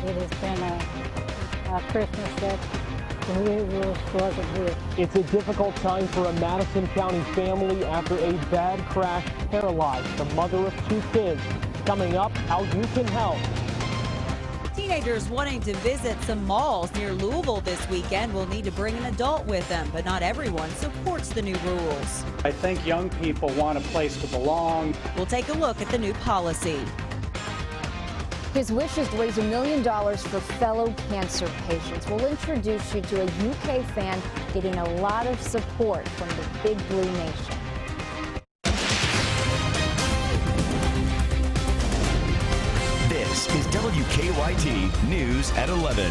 It has been a Christmas that we wasn't here. It's a difficult time for a Madison County family after a bad crash paralyzed the mother of 2 kids. Coming up, how you can help. Teenagers wanting to visit some malls near Louisville this weekend will need to bring an adult with them, but not everyone supports the new rules. I think young people want a place to belong. We'll take a look at the new policy. His wish is to raise $1 million for fellow cancer patients. We'll introduce you to a UK fan getting a lot of support from the Big Blue Nation. This is WKYT News at 11.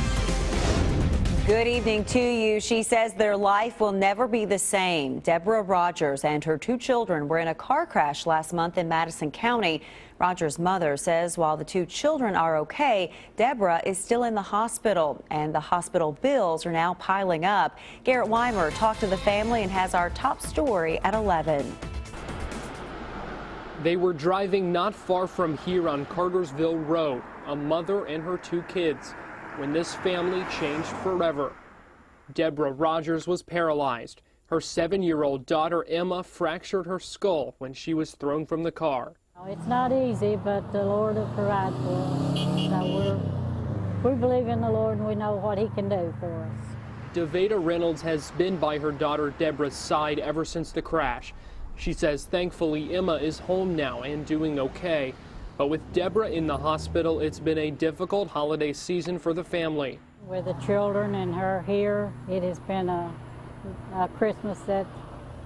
Good evening to you. She says their life will never be the same. Deborah Rogers and her 2 children were in a car crash last month in Madison County. Rogers' mother says while the 2 children are okay, Deborah is still in the hospital, and the hospital bills are now piling up. Garrett Weimer talked to the family and has our top story at 11. They were driving not far from here on Cartersville Road, a mother and her 2 kids, when this family changed forever. Deborah Rogers was paralyzed. Her 7-year-old daughter Emma fractured her skull when she was thrown from the car. It's not easy, but the Lord will provide for us. So we believe in the Lord and we know what He can do for us. Deveda Reynolds has been by her daughter Deborah's side ever since the crash. She says thankfully Emma is home now and doing okay. But with Deborah in the hospital, it's been a difficult holiday season for the family. With the children and her here, it has been a Christmas that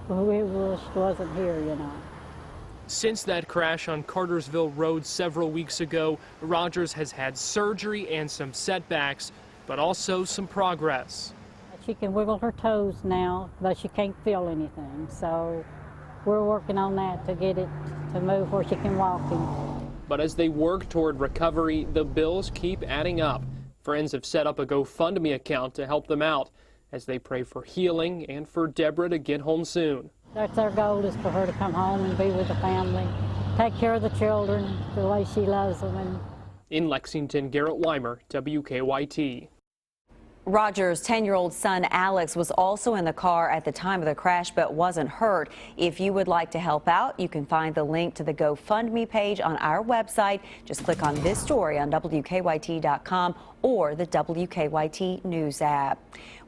we wasn't here, you know. Since that crash on Cartersville Road several weeks ago, Rogers has had surgery and some setbacks, but also some progress. She can wiggle her toes now, but she can't feel anything. So we're working on that to get it to move where she can walk in. But as they work toward recovery, the bills keep adding up. Friends have set up a GoFundMe account to help them out as they pray for healing and for Deborah to get home soon. That's our goal, is for her to come home and be with the family, take care of the children the way she loves them. In Lexington, Garrett Weimer, WKYT. Rogers' 10-year-old son Alex was also in the car at the time of the crash but wasn't hurt. If you would like to help out, you can find the link to the GoFundMe page on our website. Just click on this story on WKYT.com or the WKYT News app.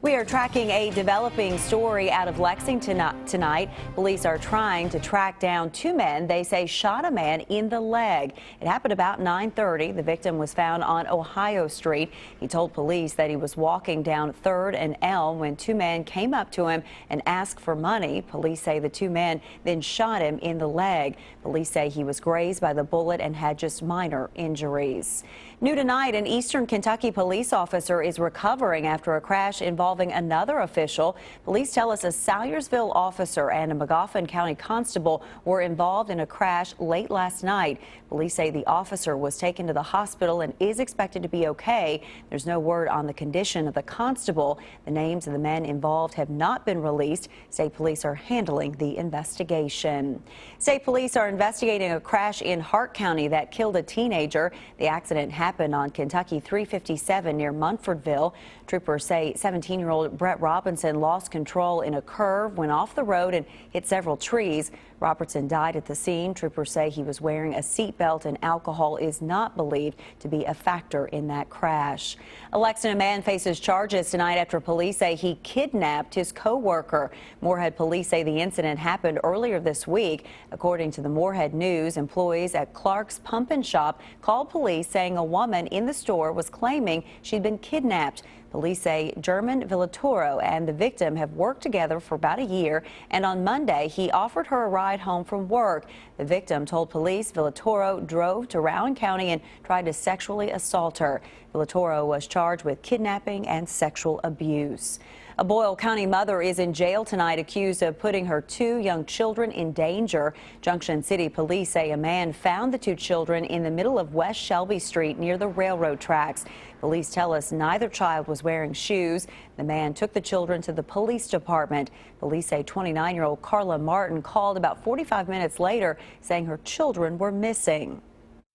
We are tracking a developing story out of Lexington tonight. Police are trying to track down 2 men they say shot a man in the leg. It happened about 9:30. The victim was found on Ohio Street. He told police that he was walking down 3rd and Elm when 2 men came up to him and asked for money. Police say the 2 men then shot him in the leg. Police say he was grazed by the bullet and had just minor injuries. New tonight, an Eastern Kentucky police officer is recovering after a crash involving another official. Police tell us a Salyersville officer and a Magoffin County constable were involved in a crash late last night. Police say the officer was taken to the hospital and is expected to be okay. There's no word on the condition of the constable. The names of the men involved have not been released. State police are handling the investigation. State police are investigating a crash in Hart County that killed a teenager. The accident happened on Kentucky 357 near Munfordville. Troopers say 17-year-old Brett Robinson lost control in a curve, went off the road and hit several trees. Robertson died at the scene. Troopers say he was wearing a seatbelt and alcohol is not believed to be a factor in that crash. A Lexington man faces charges tonight after police say he kidnapped his co-worker. Moorhead police say the incident happened earlier this week. According to the Moorhead News, employees at Clark's Pump and Shop called police saying a woman in the store was claiming she'd been kidnapped. Police say German Villatoro and the victim have worked together for about a year, and on Monday he offered her a ride home from work. The victim told police Villatoro drove to Rowan County and tried to sexually assault her. Villatoro was charged with kidnapping and sexual abuse. A Boyle County mother is in jail tonight accused of putting her 2 young children in danger. Junction City police say a man found the 2 children in the middle of West Shelby Street near the railroad tracks. Police tell us neither child was wearing shoes. The man took the children to the police department. Police say 29-year-old Carla Martin called about 45 minutes later saying her children were missing.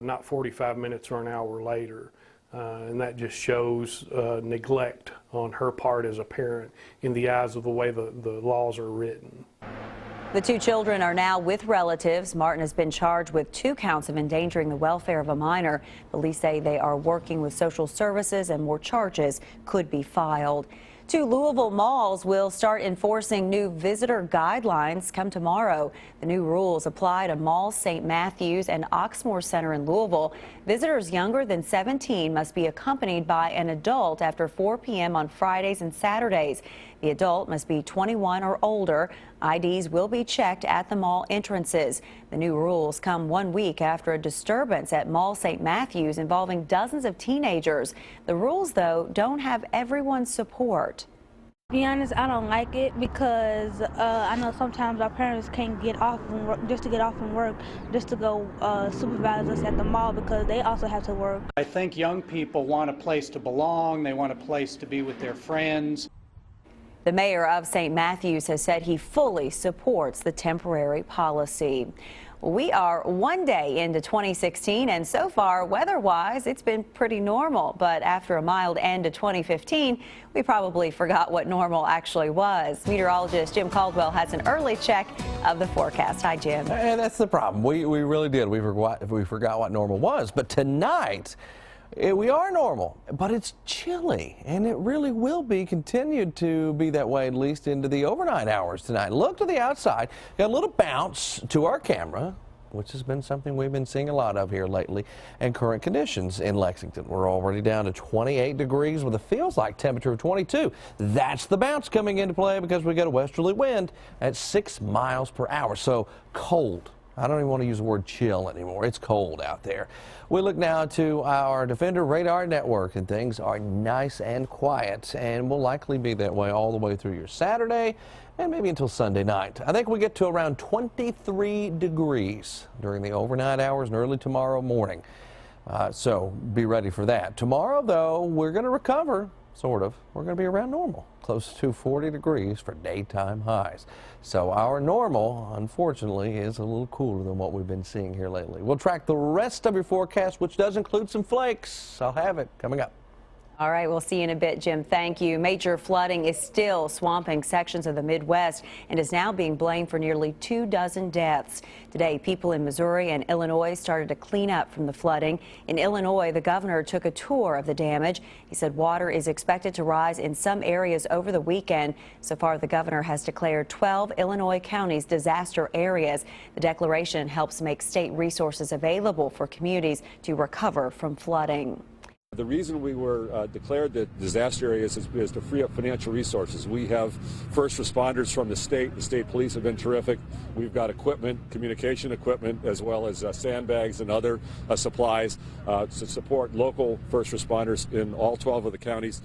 Not 45 minutes or an hour later, And that just shows neglect on her part as a parent in the eyes of the way the laws are written. The two children are now with relatives. Martin has been charged with 2 counts of endangering the welfare of a minor. Police say they are working with social services and more charges could be filed. 2 Louisville malls will start enforcing new visitor guidelines come tomorrow. The new rules apply to Mall St. Matthews and Oxmoor Center in Louisville. Visitors younger than 17 must be accompanied by an adult after 4 p.m. on Fridays and Saturdays. The adult must be 21 or older. IDs will be checked at the mall entrances. The new rules come 1 week after a disturbance at Mall St. Matthews involving dozens of teenagers. The rules, though, don't have everyone's support. To be honest, I don't like it because I know sometimes our parents can't get off from work, just to get off from work, just to go supervise us at the mall because they also have to work. I think young people want a place to belong. They want a place to be with their friends. The mayor of St. Matthews has said he fully supports the temporary policy. We are 1 day into 2016, and so far, weather-wise, it's been pretty normal. But after a mild end to 2015, we probably forgot what normal actually was. Meteorologist Jim Caldwell has an early check of the forecast. Hi, Jim. And that's the problem. We really did. We forgot what normal was. But tonight, we are normal, but it's chilly, and it really will be continued to be that way at least into the overnight hours tonight. Look to the outside. Got a little bounce to our camera, which has been something we've been seeing a lot of here lately, and current conditions in Lexington. We're already down to 28 degrees with a feels like temperature of 22. That's the bounce coming into play because we got a westerly wind at 6 miles per hour, so cold. I don't even want to use the word chill anymore. It's cold out there. We look now to our Defender radar network, and things are nice and quiet and will likely be that way all the way through your Saturday and maybe until Sunday night. I think we get to around 23 degrees during the overnight hours and early tomorrow morning. So be ready for that. Tomorrow, though, we're going to recover. Sort of. We're going to be around normal, close to 40 degrees for daytime highs. So our normal, unfortunately, is a little cooler than what we've been seeing here lately. We'll track the rest of your forecast, which does include some flakes. I'll have it coming up. All right, we'll see you in a bit, Jim. Thank you. Major flooding is still swamping sections of the Midwest and is now being blamed for nearly 24 deaths. Today, people in Missouri and Illinois started to clean up from the flooding. In Illinois, the governor took a tour of the damage. He said water is expected to rise in some areas over the weekend. So far, the governor has declared 12 Illinois counties disaster areas. The declaration helps make state resources available for communities to recover from flooding. The reason we were declared the disaster areas is to free up financial resources. We have first responders from the state police have been terrific. We've got equipment, communication equipment, as well as sandbags and other supplies to support local first responders in all 12 of the counties.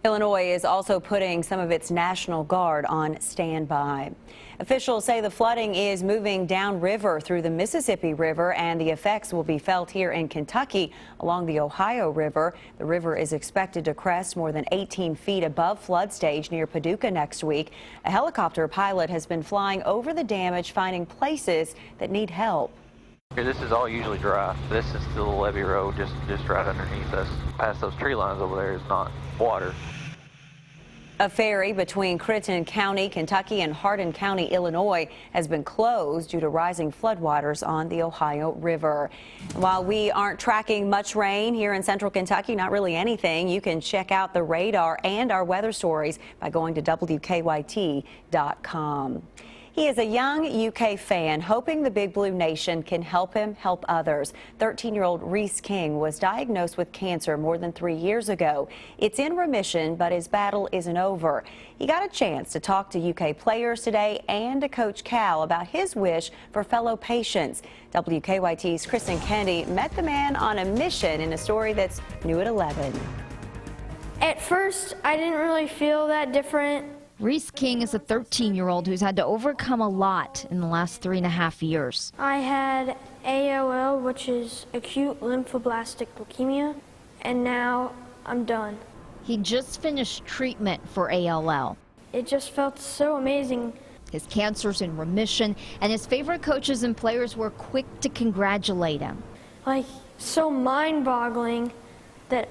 Illinois is also putting some of its National Guard on standby. Officials say the flooding is moving downriver through the Mississippi River, and the effects will be felt here in Kentucky along the Ohio River. The river is expected to crest more than 18 feet above flood stage near Paducah next week. A helicopter pilot has been flying over the damage, finding places that need help. This is all usually dry. This is the levee road just right underneath us. Past those tree lines over there is not water. A ferry between Crittenden County, Kentucky and Hardin County, Illinois has been closed due to rising floodwaters on the Ohio River. While we aren't tracking much rain here in central Kentucky, not really anything, you can check out the radar and our weather stories by going to WKYT.com. He is a young UK fan hoping the Big Blue Nation can help him help others. 13-year-old Reese King was diagnosed with cancer more than 3 years ago. It's in remission, but his battle isn't over. He got a chance to talk to UK players today and to Coach Cal about his wish for fellow patients. WKYT's Kristen Kennedy met the man on a mission in a story that's new at 11. At first, I didn't really feel that different. Reese King is a 13-year-old who's had to overcome a lot in the last 3.5 years. I had ALL, which is acute lymphoblastic leukemia, and now I'm done. He just finished treatment for ALL. It just felt so amazing. His cancer's in remission, and his favorite coaches and players were quick to congratulate him. Like, so mind-boggling that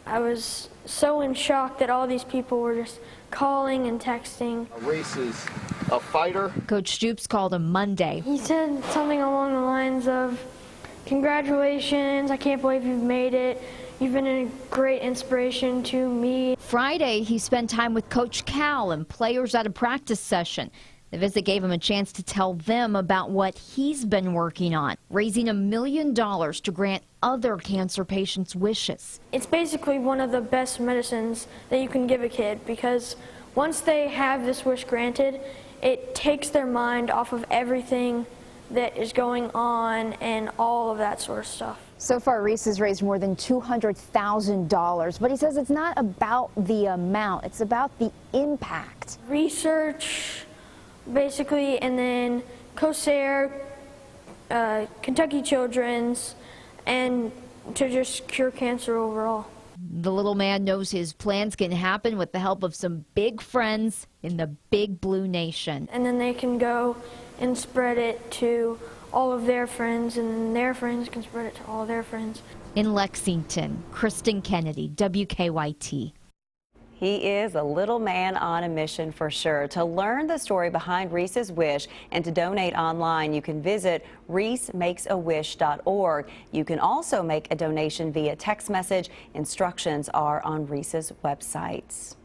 I was so in shock that all these people were just calling and texting. Reese is a fighter. Coach Stoops called him Monday. He said something along the lines of, "Congratulations, I can't believe you've made it. You've been a great inspiration to me." Friday, he spent time with Coach Cal and players at a practice session. The visit gave him a chance to tell them about what he's been working on, raising $1 million to grant other cancer patients wishes. It's basically one of the best medicines that you can give a kid, because once they have this wish granted, it takes their mind off of everything that is going on and all of that sort of stuff. So far, Reese has raised more than $200,000, but he says it's not about the amount, it's about the impact. Research, basically, and then COSAIR, Kentucky Children's, and to just cure cancer overall. The little man knows his plans can happen with the help of some big friends in the Big Blue Nation. And then they can go and spread it to all of their friends, and then their friends can spread it to all their friends. In Lexington, Kristen Kennedy, WKYT. He is a little man on a mission for sure. To learn the story behind Reese's wish and to donate online, you can visit reesemakesawish.org. You can also make a donation via text message. Instructions are on Reese's websites.